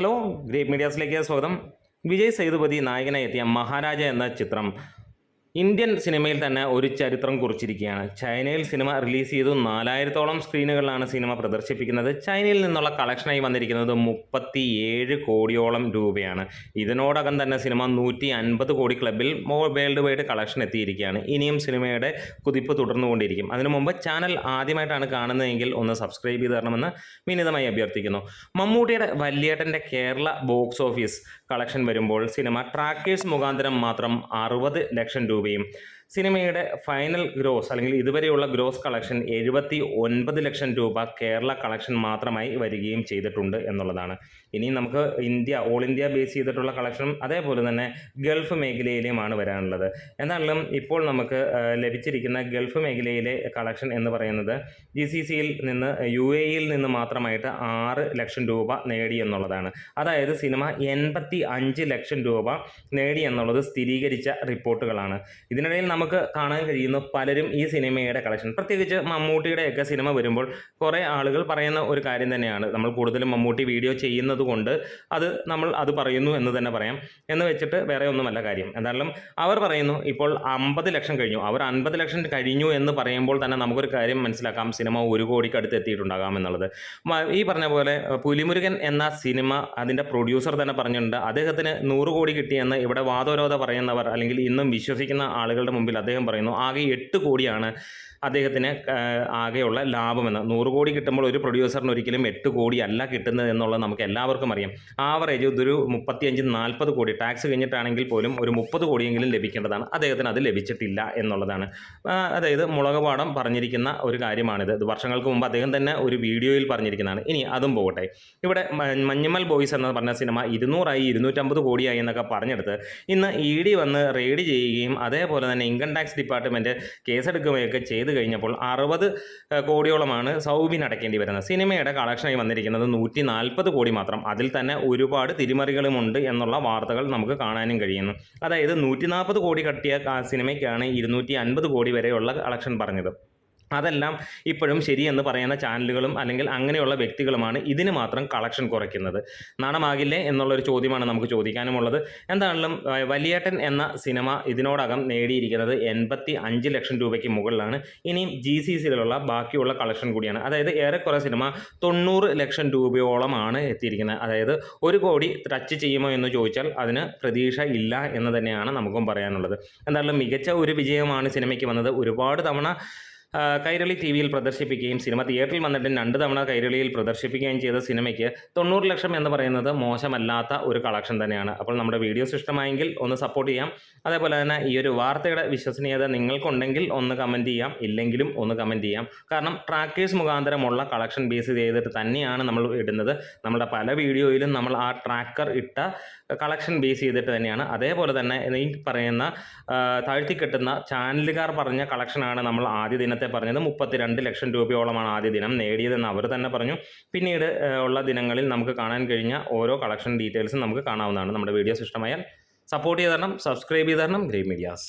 Hello, great മീഡിയാസിലേക്ക് സ്വാഗതം. വിജയ് സേതുപതി നായകനായി എത്തിയ മഹാരാജ എന്ന ചിത്രം ഇന്ത്യൻ സിനിമയിൽ തന്നെ ഒരു ചരിത്രം കുറിച്ചിരിക്കുകയാണ്. ചൈനയിൽ സിനിമ റിലീസ് ചെയ്തു 4000-ഓളം സ്ക്രീനുകളിലാണ് സിനിമ പ്രദർശിപ്പിക്കുന്നത്. ചൈനയിൽ നിന്നുള്ള കളക്ഷനായി വന്നിരിക്കുന്നത് 37 കോടിയോളം രൂപയാണ്. ഇതിനോടകം തന്നെ സിനിമ 150 കോടി ക്ലബിൽ വേൾഡ് വൈഡ് കളക്ഷൻ എത്തിയിരിക്കുകയാണ്. ഇനിയും സിനിമയുടെ കുതിപ്പ് തുടർന്നുകൊണ്ടിരിക്കും. അതിനു മുമ്പ് ചാനൽ ആദ്യമായിട്ടാണ് കാണുന്നതെങ്കിൽ ഒന്ന് സബ്സ്ക്രൈബ് ചെയ്ത് തരണമെന്ന് വിനീതമായി അഭ്യർത്ഥിക്കുന്നു. മമ്മൂട്ടിയുടെ വല്യേട്ടൻ്റെ കേരള ബോക്സ് ഓഫീസ് കളക്ഷൻ വരുമ്പോൾ സിനിമ ട്രാക്കേഴ്സ് മുഖാന്തരം മാത്രം 60 ലക്ഷം രൂപയും സിനിമയുടെ ഫൈനൽ ഗ്രോസ് അല്ലെങ്കിൽ ഇതുവരെയുള്ള ഗ്രോസ് കളക്ഷൻ 79 ലക്ഷം രൂപ കേരള കളക്ഷൻ മാത്രമായി വരികയും ചെയ്തിട്ടുണ്ട് എന്നുള്ളതാണ്. ഇനി നമുക്ക് ഓൾ ഇന്ത്യ ബേസ് ചെയ്തിട്ടുള്ള കളക്ഷനും അതേപോലെ തന്നെ ഗൾഫ് മേഖലയിലെയുമാണ് വരാനുള്ളത്. എന്നാലും ഇപ്പോൾ നമുക്ക് ലഭിച്ചിരിക്കുന്ന ഗൾഫ് മേഖലയിലെ കളക്ഷൻ എന്ന് പറയുന്നത് GCCയിൽ നിന്ന് UAEയിൽ നിന്ന് മാത്രമായിട്ട് 6 ലക്ഷം രൂപ നേടി എന്നുള്ളതാണ്. അതായത് സിനിമ 85 ലക്ഷം രൂപ നേടി എന്നുള്ളത് സ്ഥിരീകരിച്ച റിപ്പോർട്ടുകളാണ്. ഇതിനിടയിൽ നമുക്ക് കാണാൻ കഴിയുന്ന പലരും ഈ സിനിമയുടെ കളക്ഷൻ, പ്രത്യേകിച്ച് മമ്മൂട്ടിയുടെയൊക്കെ സിനിമ വരുമ്പോൾ കുറേ ആളുകൾ പറയുന്ന ഒരു കാര്യം തന്നെയാണ്. നമ്മൾ കൂടുതലും മമ്മൂട്ടി വീഡിയോ ചെയ്യുന്നത് കൊണ്ട് നമ്മൾ അത് പറയുന്നു എന്ന് തന്നെ പറയാം. എന്ന് വെച്ചിട്ട് വേറെ ഒന്നുമല്ല കാര്യം. എന്തായാലും അവർ പറയുന്നു ഇപ്പോൾ 50 ലക്ഷം കഴിഞ്ഞു, അവർ 50 ലക്ഷം കഴിഞ്ഞു എന്ന് പറയുമ്പോൾ തന്നെ നമുക്കൊരു കാര്യം മനസ്സിലാക്കാം, സിനിമ 1 കോടിക്ക് അടുത്ത് എത്തിയിട്ടുണ്ടാകാം എന്നുള്ളത്. ഈ പറഞ്ഞ പോലെ പുലിമുരുകൻ എന്ന സിനിമ അതിൻ്റെ പ്രൊഡ്യൂസർ തന്നെ പറഞ്ഞിട്ടുണ്ട്, അദ്ദേഹത്തിന് 100 കോടി കിട്ടിയെന്ന് ഇവിടെ വാദോരോധ പറയുന്നവർ അല്ലെങ്കിൽ ഇന്നും വിശ്വസിക്കുന്ന ആളുകളുടെ മുമ്പിൽ അദ്ദേഹം പറയുന്നു ആകെ 8 കോടിയാണ് അദ്ദേഹത്തിന് ആകെയുള്ള ലാഭമെന്ന്. 100 കോടി കിട്ടുമ്പോൾ ഒരു പ്രൊഡ്യൂസറിന് ഒരിക്കലും 8 കോടി അല്ല കിട്ടുന്നത് എന്നുള്ളത് നമുക്ക് എല്ലാവർക്കും അറിയാം. ആവറേജ് ഇതൊരു 35-40 കോടി ടാക്സ് കഴിഞ്ഞിട്ടാണെങ്കിൽ പോലും ഒരു 30 കോടിയെങ്കിലും ലഭിക്കേണ്ടതാണ്. അദ്ദേഹത്തിന് അത് ലഭിച്ചിട്ടില്ല എന്നുള്ളതാണ്. അതായത് മുളകുപാടം പറഞ്ഞിരിക്കുന്ന ഒരു കാര്യമാണിത്. ഇത് വർഷങ്ങൾക്ക് മുമ്പ് അദ്ദേഹം തന്നെ ഒരു വീഡിയോയിൽ പറഞ്ഞിരിക്കുന്നതാണ്. ഇനി അതും പോകട്ടെ, ഇവിടെ മഞ്ഞുമൽ ബോയ്സ് എന്ന് പറഞ്ഞ സിനിമ 200 250 കോടിയായി എന്നൊക്കെ പറഞ്ഞെടുത്ത് ഇന്ന് ED വന്ന് റെയ്ഡ് ചെയ്യുകയും അതേപോലെ തന്നെ ഇൻകം ടാക്സ് ഡിപ്പാർട്ട്മെൻറ്റ് കേസെടുക്കുകയൊക്കെ ചെയ്ത് കഴിഞ്ഞപ്പോൾ 60 കോടിയോളമാണ് സൗബിൻ അടയ്ക്കേണ്ടി വരുന്നത്. സിനിമയുടെ കളക്ഷനായി വന്നിരിക്കുന്നത് 140 കോടി മാത്രം. അതിൽ തന്നെ ഒരുപാട് തിരിമറികളുമുണ്ട് എന്നുള്ള വാർത്തകൾ നമുക്ക് കാണാനും കഴിയുന്നു. അതായത് 140 കോടി കട്ടിയ സിനിമയ്ക്കാണ് 250 കോടി വരെയുള്ള കളക്ഷൻ പറഞ്ഞത്. അതെല്ലാം ഇപ്പോഴും ശരിയെന്ന് പറയുന്ന ചാനലുകളും അല്ലെങ്കിൽ അങ്ങനെയുള്ള വ്യക്തികളുമാണ് ഇതിന് മാത്രം കളക്ഷൻ കുറയ്ക്കുന്നത്. നാണമാകില്ലേ എന്നുള്ളൊരു ചോദ്യമാണ് നമുക്ക് ചോദിക്കാനുമുള്ളത്. എന്താണെങ്കിലും വലിയേട്ടൻ എന്ന സിനിമ ഇതിനോടകം നേടിയിരിക്കുന്നത് 85 ലക്ഷം രൂപയ്ക്ക് മുകളിലാണ്. ഇനിയും GCCയിലുള്ള ബാക്കിയുള്ള കളക്ഷൻ കൂടിയാണ്. അതായത് ഏറെക്കുറെ സിനിമ 90 ലക്ഷം രൂപയോളമാണ് എത്തിയിരിക്കുന്നത്. അതായത് 1 കോടി ടച്ച് ചെയ്യുമോ എന്ന് ചോദിച്ചാൽ അതിന് പ്രതീക്ഷ ഇല്ല എന്ന് തന്നെയാണ് നമുക്കും പറയാനുള്ളത്. എന്തായാലും മികച്ച ഒരു വിജയമാണ് സിനിമയ്ക്ക് വന്നത്. ഒരുപാട് തവണ കൈരളി TVയിൽ പ്രദർശിപ്പിക്കുകയും സിനിമ തിയേറ്ററിൽ വന്നിട്ട് 2 തവണ കൈരളിയിൽ പ്രദർശിപ്പിക്കുകയും ചെയ്ത സിനിമയ്ക്ക് 90 ലക്ഷം എന്ന് പറയുന്നത് മോശമല്ലാത്ത ഒരു കളക്ഷൻ തന്നെയാണ്. അപ്പോൾ നമ്മുടെ വീഡിയോസ് ഇഷ്ടമായെങ്കിൽ ഒന്ന് സപ്പോർട്ട് ചെയ്യാം. അതേപോലെ തന്നെ ഈ ഒരു വാർത്തയുടെ വിശ്വസനീയത നിങ്ങൾക്കുണ്ടെങ്കിൽ ഒന്ന് കമൻറ്റ് ചെയ്യാം, ഇല്ലെങ്കിലും ഒന്ന് കമൻറ്റ് ചെയ്യാം. കാരണം ട്രാക്കേഴ്സ് മുഖാന്തരമുള്ള കളക്ഷൻ ബേസ് ചെയ്തിട്ട് തന്നെയാണ് നമ്മൾ ഇടുന്നത്. നമ്മുടെ പല വീഡിയോയിലും നമ്മൾ ആ ട്രാക്കർ ഇട്ട കളക്ഷൻ ബേസ് ചെയ്തിട്ട് തന്നെയാണ്. അതേപോലെ തന്നെ ഈ പറയുന്ന താഴ്ത്തിക്കെട്ടുന്ന ചാനലുകാർ പറഞ്ഞ കളക്ഷനാണ് നമ്മൾ ആദ്യ ദിനത്തെ പറഞ്ഞത്. 32 ലക്ഷം രൂപയോളമാണ് ആദ്യ ദിനം നേടിയതെന്ന് അവർ തന്നെ പറഞ്ഞു. പിന്നീട് ഉള്ള ദിനങ്ങളിൽ നമുക്ക് കാണാൻ കഴിഞ്ഞ ഓരോ കളക്ഷൻ ഡീറ്റെയിൽസും നമുക്ക് കാണാവുന്നതാണ്. നമ്മുടെ വീഡിയോസ് ഇഷ്ടമായാൽ സപ്പോർട്ട് ചെയ്ത് തരണം, സബ്സ്ക്രൈബ് ചെയ്ത് തരണം. Great medias.